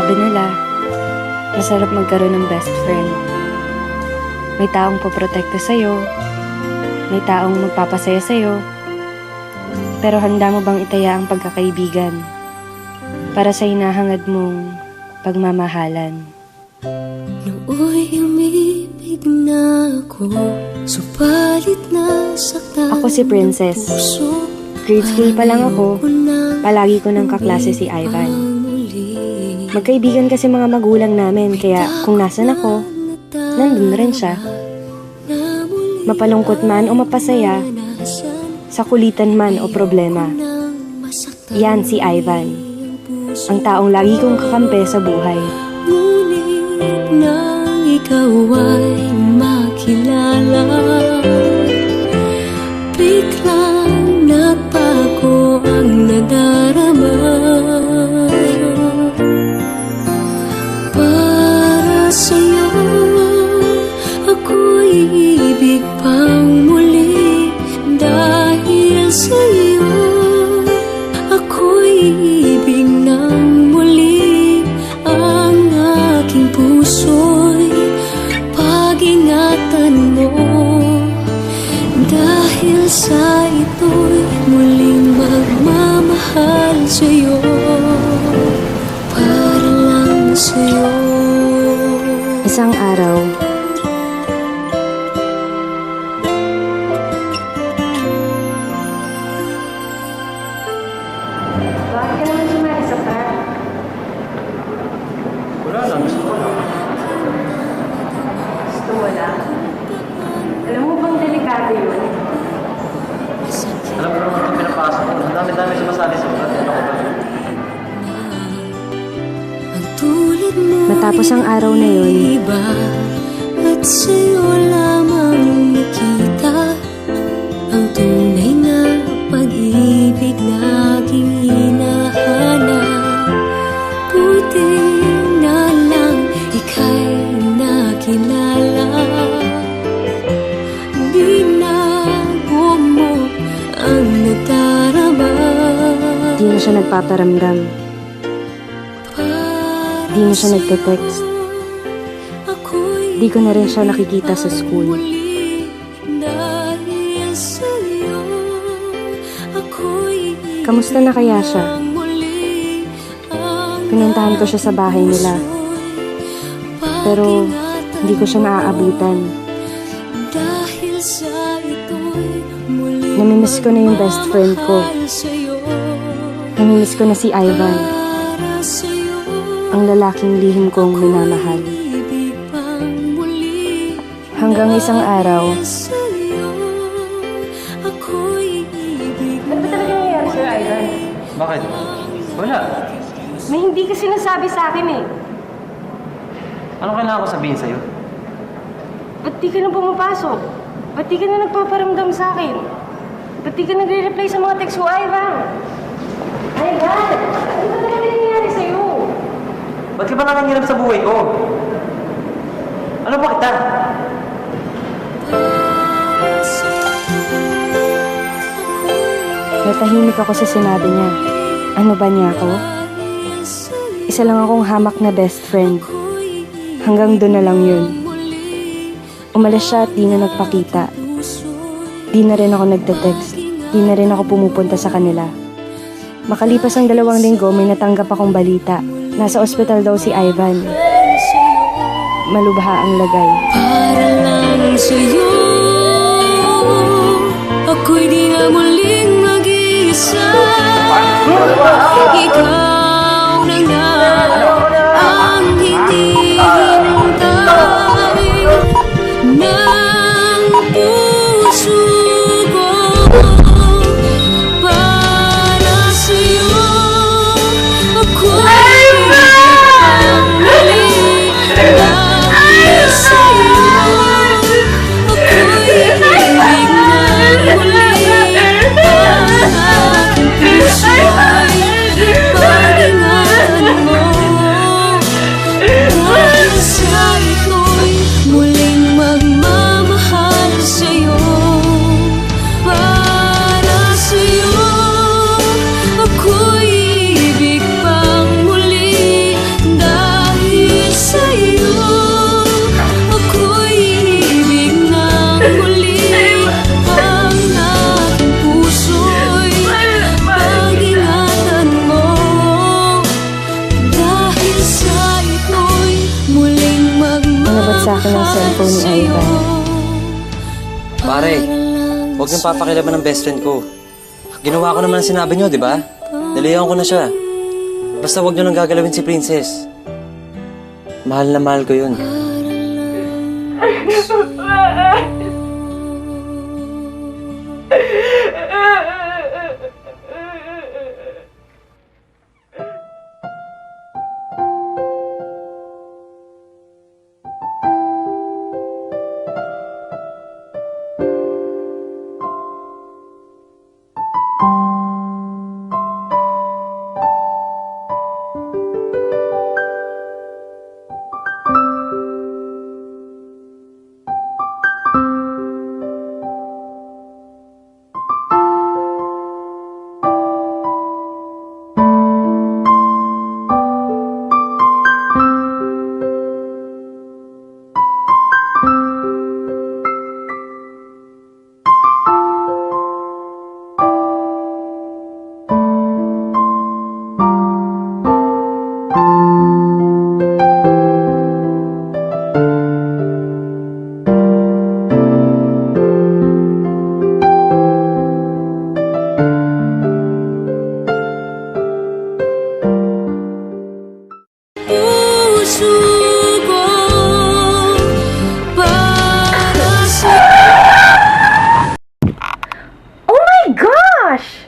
Sabi nila, masarap magkaroon ng best friend. May taong poprotekta sa'yo, may taong magpapasaya sa'yo, pero handa mo bang itaya ang pagkakaibigan para sa hinahangad mong pagmamahalan? Nooy umibig na ako, subalit nasaktan. Ako si Princess. Grade school pa lang ako, palagi ko ng kaklase si Ivan. Magkaibigan kasi mga magulang namin, kaya kung nasan ako, nandun rin siya. Mapalungkot man o mapasaya, sa kulitan man o problema, yan si Ivan, ang taong lagi kong kakampi sa buhay. Ngunit nang ikaw ay makilala, biglang nagbago ang nadarama. Para sa'yo, ako'y ibig pang muli. Dahil sa'yo, ako'y ibig ng muli. Ang aking puso'y pag-ingatan mo. Dahil sa ito'y muling magmamahal sa'yo, para lang sa'yo. Isang araw, bakit ka naman sumali sa prank? Wala lang, gusto ko lang. Gusto mo lang? Alam mo bang delikado yun? Alam ko naman itong pinapasok ko. Ang dami-dami sumasali sa prank. Ano ko ba? Ang tulad mo Matapos ang araw na yun, iba, at sa'yo lamang nakita ang tunay na pag-ibig na aking hinahanap. Buti na lang ika'y nakilala. Binago mo ang nadarama. di na siya nagpaparamdam, di na siya nagte-text, di ko na rin siya nakikita sa school. Kamusta na kaya siya? Pinuntahan ko siya sa bahay nila, pero hindi ko siya naaabutan. Namimiss ko na yung best friend ko. Namimiss ko na si Ivan, ang lalaking lihim kong minamahal. Hanggang isang araw, ano ba talaga nangyayari sa'yo, Ivan? Bakit? Wala. May hindi ka sinasabi sa akin eh. Ano kailangan ko sabihin sa'yo? Ba't di ka na pumapasok? Ba't di ka na nagpaparamdam sa akin? Ba't di ka nagre-reply sa mga text ko, Ivan? Ivan! Ano ba talaga nangyayari sa'yo? Ba't ka ba nangangiram sa buhay ko? Ano ba kita? Natahimik ako sa sinabi niya. Ano ba niya ako? Isa lang akong hamak na best friend. Hanggang doon na lang yun. Umalis siya at di na nagpakita. Di na rin ako nagte-text. Di na rin ako pumupunta sa kanila. Makalipas ang 2 linggo, may natanggap akong balita. Nasa ospital daw si Ivan. Malubha ang lagay. Para lang sa'yo, ako'y di na muling mag-iisa. Ikaw na nga ang hinihintay ng puso ko. Para sa'yo, ako'y ang muli. Dahil sa'yo, ako'y ibig na muli. Ang aking puso'y pag-ingatan mo. nag-abot sa akin ng cellphone ni Ivan. Pare, huwag niyong papakilaban ng best friend ko. Ginawa ko naman ang sinabi niyo, di ba? Nalayan ko na siya. Basta huwag niyo nang gagalawin si Princess. Mahal na mahal ko yun. Puso ko para sa Oh my gosh!